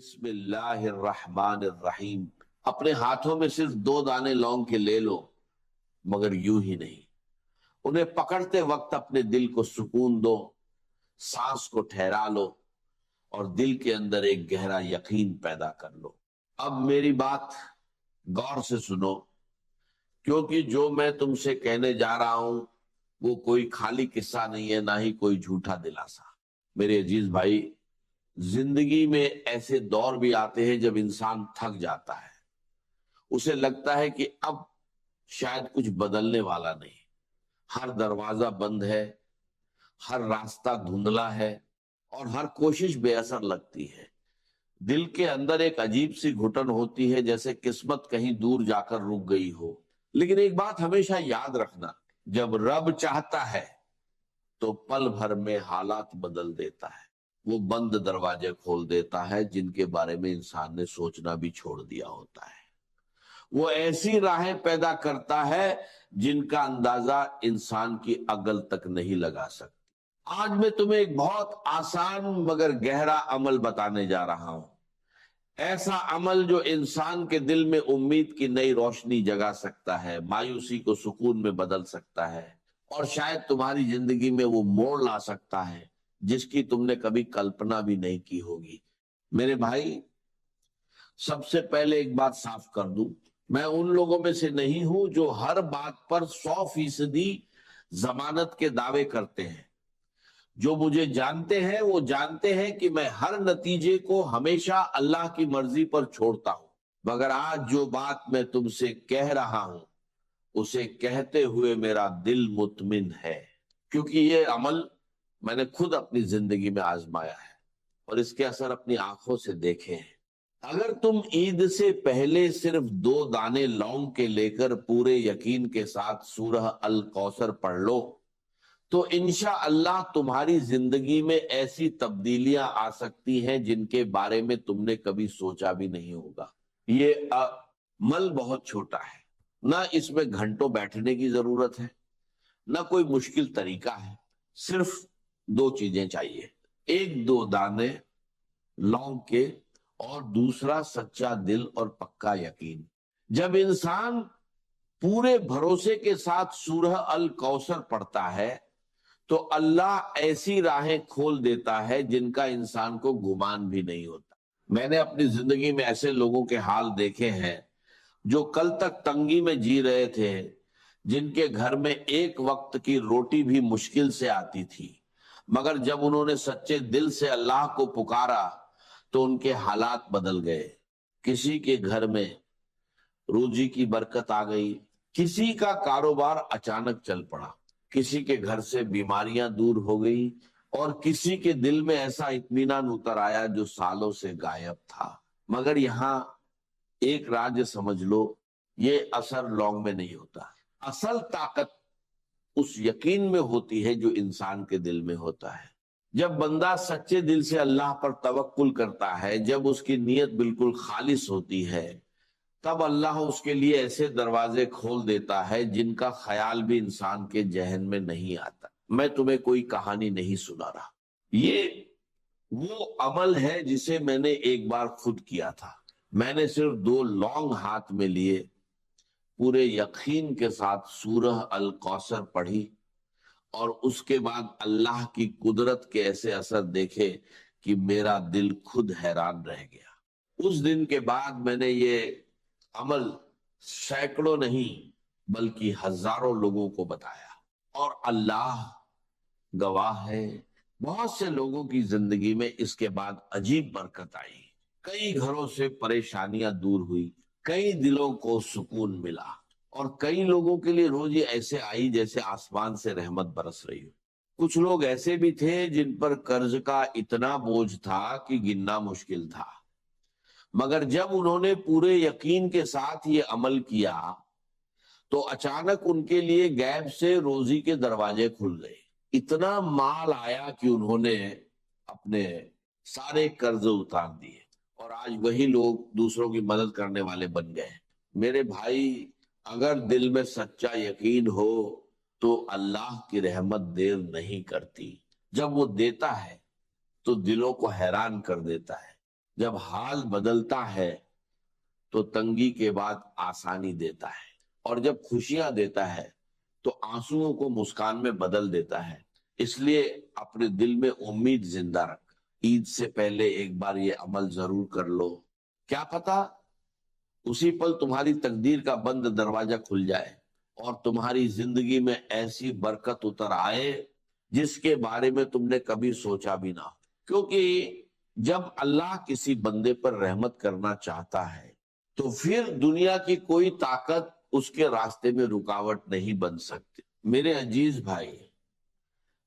بسم اللہ الرحمن الرحیم. اپنے ہاتھوں میں صرف 2 دانے لونگ کے لے لو، مگر یوں ہی نہیں. انہیں پکڑتے وقت اپنے دل کو سکون دو، سانس کو ٹھہرا لو اور دل کے اندر ایک گہرا یقین پیدا کر لو. اب میری بات غور سے سنو، کیونکہ جو میں تم سے کہنے جا رہا ہوں وہ کوئی خالی قصہ نہیں ہے، نہ ہی کوئی جھوٹا دلاسا. میرے عزیز بھائی، زندگی میں ایسے دور بھی آتے ہیں جب انسان تھک جاتا ہے، اسے لگتا ہے کہ اب شاید کچھ بدلنے والا نہیں، ہر دروازہ بند ہے، ہر راستہ دھندلا ہے اور ہر کوشش بے اثر لگتی ہے. دل کے اندر ایک عجیب سی گھٹن ہوتی ہے، جیسے قسمت کہیں دور جا کر رک گئی ہو. لیکن ایک بات ہمیشہ یاد رکھنا، جب رب چاہتا ہے تو پل بھر میں حالات بدل دیتا ہے. وہ بند دروازے کھول دیتا ہے جن کے بارے میں انسان نے سوچنا بھی چھوڑ دیا ہوتا ہے. وہ ایسی راہیں پیدا کرتا ہے جن کا اندازہ انسان کی عقل تک نہیں لگا سکتی. آج میں تمہیں ایک بہت آسان مگر گہرا عمل بتانے جا رہا ہوں. ایسا عمل جو انسان کے دل میں امید کی نئی روشنی جگا سکتا ہے، مایوسی کو سکون میں بدل سکتا ہے اور شاید تمہاری زندگی میں وہ موڑ لا سکتا ہے جس کی تم نے کبھی کلپنا بھی نہیں کی ہوگی. میرے بھائی، سب سے پہلے ایک بات صاف کر دوں، میں ان لوگوں میں سے نہیں ہوں جو ہر بات پر 100% ضمانت کے دعوے کرتے ہیں. جو مجھے جانتے ہیں وہ جانتے ہیں کہ میں ہر نتیجے کو ہمیشہ اللہ کی مرضی پر چھوڑتا ہوں. مگر آج جو بات میں تم سے کہہ رہا ہوں اسے کہتے ہوئے میرا دل مطمئن ہے، کیونکہ یہ عمل میں نے خود اپنی زندگی میں آزمایا ہے اور اس کے اثر اپنی آنکھوں سے دیکھے ہیں. اگر تم عید سے پہلے صرف 2 دانے لونگ کے لے کر پورے یقین کے ساتھ سورہ الکوثر پڑھ لو تو انشاءاللہ تمہاری زندگی میں ایسی تبدیلیاں آ سکتی ہیں جن کے بارے میں تم نے کبھی سوچا بھی نہیں ہوگا. یہ عمل بہت چھوٹا ہے، نہ اس میں گھنٹوں بیٹھنے کی ضرورت ہے، نہ کوئی مشکل طریقہ ہے. صرف 2 چیزیں چاہیے، 2 دانے لونگ کے اور دوسرا سچا دل اور پکا یقین. جب انسان پورے بھروسے کے ساتھ سورہ الکوثر پڑھتا ہے تو اللہ ایسی راہیں کھول دیتا ہے جن کا انسان کو گمان بھی نہیں ہوتا. میں نے اپنی زندگی میں ایسے لوگوں کے حال دیکھے ہیں جو کل تک تنگی میں جی رہے تھے، جن کے گھر میں ایک وقت کی روٹی بھی مشکل سے آتی تھی، مگر جب انہوں نے سچے دل سے اللہ کو پکارا تو ان کے حالات بدل گئے. کسی کے گھر میں روزی کی برکت آ گئی، کسی کا کاروبار اچانک چل پڑا، کسی کے گھر سے بیماریاں دور ہو گئی اور کسی کے دل میں ایسا اطمینان اتر آیا جو سالوں سے غائب تھا. مگر یہاں ایک راز سمجھ لو، یہ اثر لونگ میں نہیں ہوتا. اصل طاقت اس یقین میں ہوتی ہے جو انسان کے دل میں ہوتا ہے. جب بندہ سچے دل سے اللہ پر توکل کرتا ہے، جب اس کی نیت بالکل خالص ہوتی ہے، تب اللہ اس کے لیے ایسے دروازے کھول دیتا ہے جن کا خیال بھی انسان کے ذہن میں نہیں آتا. میں تمہیں کوئی کہانی نہیں سنا رہا، یہ وہ عمل ہے جسے میں نے ایک بار خود کیا تھا. میں نے صرف 2 لونگ ہاتھ میں لیے، پورے یقین کے ساتھ سورہ الکوثر پڑھی اور اس کے بعد اللہ کی قدرت کے ایسے اثر دیکھے کہ میرا دل خود حیران رہ گیا. اس دن کے بعد میں نے یہ عمل سینکڑوں نہیں بلکہ ہزاروں لوگوں کو بتایا اور اللہ گواہ ہے، بہت سے لوگوں کی زندگی میں اس کے بعد عجیب برکت آئی. کئی گھروں سے پریشانیاں دور ہوئی، کئی دلوں کو سکون ملا اور کئی لوگوں کے لیے روزی ایسے آئی جیسے آسمان سے رحمت برس رہی ہو. کچھ لوگ ایسے بھی تھے جن پر قرض کا اتنا بوجھ تھا کہ گننا مشکل تھا، مگر جب انہوں نے پورے یقین کے ساتھ یہ عمل کیا تو اچانک ان کے لیے غیب سے روزی کے دروازے کھل گئے. اتنا مال آیا کہ انہوں نے اپنے سارے قرض اتار دیے اور آج وہی لوگ دوسروں کی مدد کرنے والے بن گئے. میرے بھائی، اگر دل میں سچا یقین ہو تو اللہ کی رحمت دیر نہیں کرتی. جب وہ دیتا ہے تو دلوں کو حیران کر دیتا ہے. جب حال بدلتا ہے تو تنگی کے بعد آسانی دیتا ہے، اور جب خوشیاں دیتا ہے تو آنسوؤں کو مسکان میں بدل دیتا ہے۔ اس لیے اپنے دل میں امید زندہ رکھ، عید سے پہلے ایک بار یہ عمل ضرور کر لو، کیا پتا اسی پل تمہاری تقدیر کا بند دروازہ کھل جائے اور تمہاری زندگی میں ایسی برکت اتر آئے جس کے بارے میں تم نے کبھی سوچا بھی نہ ہو۔ کیونکہ جب اللہ کسی بندے پر رحمت کرنا چاہتا ہے تو پھر دنیا کی کوئی طاقت اس کے راستے میں رکاوٹ نہیں بن سکتی۔ میرے عزیز بھائی،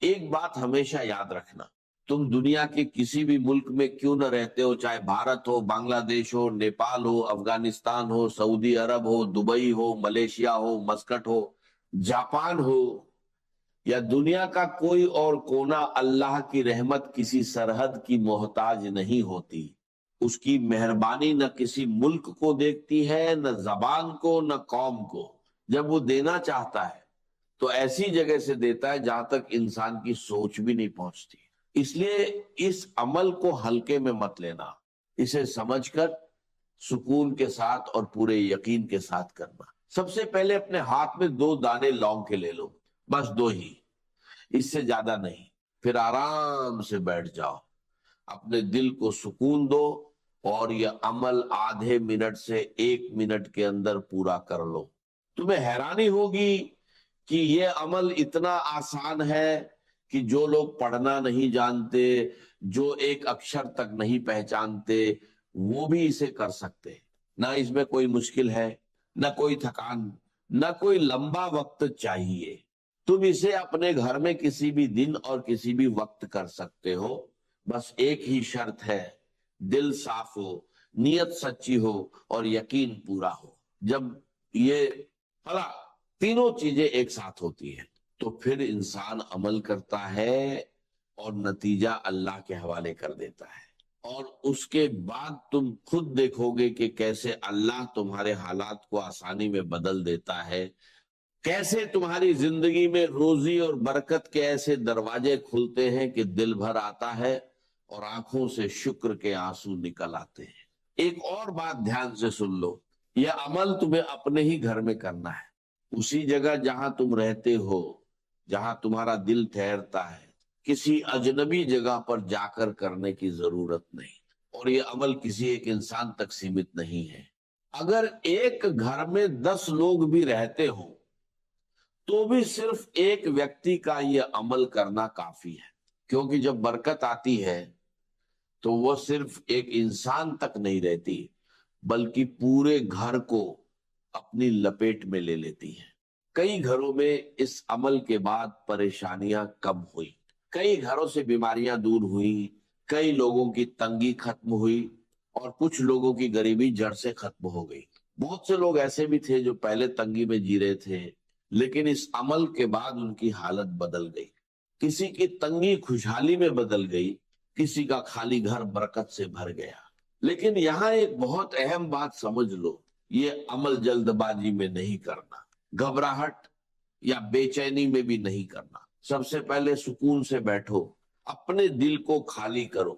ایک بات ہمیشہ یاد رکھنا، تم دنیا کے کسی بھی ملک میں کیوں نہ رہتے ہو، چاہے بھارت ہو، بنگلہ دیش ہو، نیپال ہو، افغانستان ہو، سعودی عرب ہو، دبئی ہو، ملیشیا ہو، مسکٹ ہو، جاپان ہو، یا دنیا کا کوئی اور کونا، اللہ کی رحمت کسی سرحد کی محتاج نہیں ہوتی۔ اس کی مہربانی نہ کسی ملک کو دیکھتی ہے، نہ زبان کو، نہ قوم کو۔ جب وہ دینا چاہتا ہے تو ایسی جگہ سے دیتا ہے جہاں تک انسان کی سوچ بھی نہیں پہنچتی۔ اس لیے اس عمل کو ہلکے میں مت لینا، اسے سمجھ کر سکون کے ساتھ اور پورے یقین کے ساتھ کرنا۔ سب سے پہلے اپنے ہاتھ میں 2 دانے لونگ کے لے لو، بس 2 ہی، اس سے زیادہ نہیں۔ پھر آرام سے بیٹھ جاؤ، اپنے دل کو سکون دو اور یہ عمل آدھے منٹ سے 1 منٹ کے اندر پورا کر لو۔ تمہیں حیرانی ہوگی کہ یہ عمل اتنا آسان ہے کہ جو لوگ پڑھنا نہیں جانتے، جو ایک اکشر تک نہیں پہچانتے، وہ بھی اسے کر سکتے۔ نہ اس میں کوئی مشکل ہے، نہ کوئی تھکان، نہ کوئی لمبا وقت چاہیے۔ تم اسے اپنے گھر میں کسی بھی دن اور کسی بھی وقت کر سکتے ہو، بس ایک ہی شرط ہے، دل صاف ہو، نیت سچی ہو اور یقین پورا ہو۔ جب یہ تینوں چیزیں ایک ساتھ ہوتی ہیں تو پھر انسان عمل کرتا ہے اور نتیجہ اللہ کے حوالے کر دیتا ہے، اور اس کے بعد تم خود دیکھو گے کہ کیسے اللہ تمہارے حالات کو آسانی میں بدل دیتا ہے، کیسے تمہاری زندگی میں روزی اور برکت کے ایسے دروازے کھلتے ہیں کہ دل بھر آتا ہے اور آنکھوں سے شکر کے آنسو نکل آتے ہیں۔ ایک اور بات دھیان سے سن لو، یہ عمل تمہیں اپنے ہی گھر میں کرنا ہے، اسی جگہ جہاں تم رہتے ہو، جہاں تمہارا دل ٹھہرتا ہے، کسی اجنبی جگہ پر جا کر کرنے کی ضرورت نہیں، اور یہ عمل کسی ایک انسان تک سیمت نہیں ہے۔ اگر ایک گھر میں 10 لوگ بھی رہتے ہوں تو بھی صرف ایک ویکتی کا یہ عمل کرنا کافی ہے، کیونکہ جب برکت آتی ہے تو وہ صرف ایک انسان تک نہیں رہتی بلکہ پورے گھر کو اپنی لپیٹ میں لے لیتی ہے۔ کئی گھروں میں اس عمل کے بعد پریشانیاں کم ہوئی، کئی گھروں سے بیماریاں دور ہوئی، کئی لوگوں کی تنگی ختم ہوئی اور کچھ لوگوں کی غریبی جڑ سے ختم ہو گئی۔ بہت سے لوگ ایسے بھی تھے جو پہلے تنگی میں جی رہے تھے، لیکن اس عمل کے بعد ان کی حالت بدل گئی، کسی کی تنگی خوشحالی میں بدل گئی، کسی کا خالی گھر برکت سے بھر گیا۔ لیکن یہاں ایک بہت اہم بات سمجھ لو، یہ عمل جلد بازی میں نہیں کرنا، گھبراہٹ یا بے چینی میں بھی نہیں کرنا۔ سب سے پہلے سکون سے بیٹھو، اپنے دل کو خالی کرو،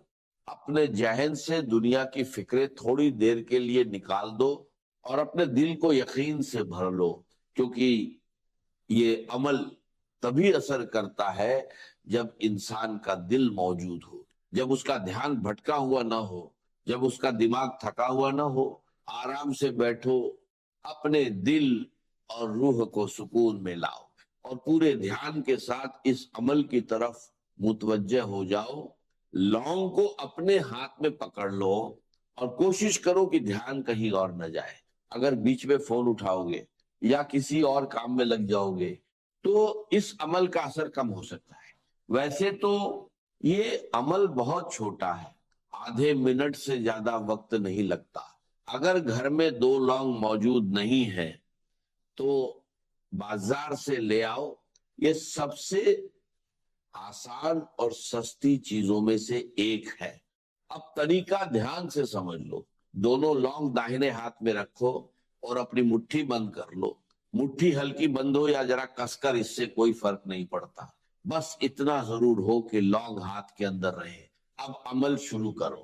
اپنے ذہن سے دنیا کی فکریں تھوڑی دیر کے لیے نکال دو اور اپنے دل کو یقین سے بھر لو، کیونکہ یہ عمل تبھی اثر کرتا ہے جب انسان کا دل موجود ہو، جب اس کا دھیان بھٹکا ہوا نہ ہو، جب اس کا دماغ تھکا ہوا نہ ہو۔ آرام سے بیٹھو، اپنے دل اور روح کو سکون میں لاؤ اور پورے دھیان کے ساتھ اس عمل کی طرف متوجہ ہو جاؤ۔ لونگ کو اپنے ہاتھ میں پکڑ لو اور کوشش کرو کہ دھیان کہیں اور نہ جائے۔ اگر بیچ میں فون اٹھاؤ گے یا کسی اور کام میں لگ جاؤ گے تو اس عمل کا اثر کم ہو سکتا ہے۔ ویسے تو یہ عمل بہت چھوٹا ہے، آدھے منٹ سے زیادہ وقت نہیں لگتا۔ اگر گھر میں 2 لونگ موجود نہیں ہے تو بازار سے لے آؤ، یہ سب سے آسان اور سستی چیزوں میں سے ایک ہے۔ اب طریقہ دھیان سے سمجھ لو، دونوں لونگ داہنے ہاتھ میں رکھو اور اپنی مٹھی بند کر لو۔ مٹھی ہلکی بند ہو یا ذرا کس کر، اس سے کوئی فرق نہیں پڑتا، بس اتنا ضرور ہو کہ لونگ ہاتھ کے اندر رہے۔ اب عمل شروع کرو۔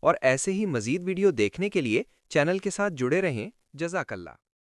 اور ایسے ہی مزید ویڈیو دیکھنے کے لیے چینل کے ساتھ جڑے رہیں۔ جزاک اللہ۔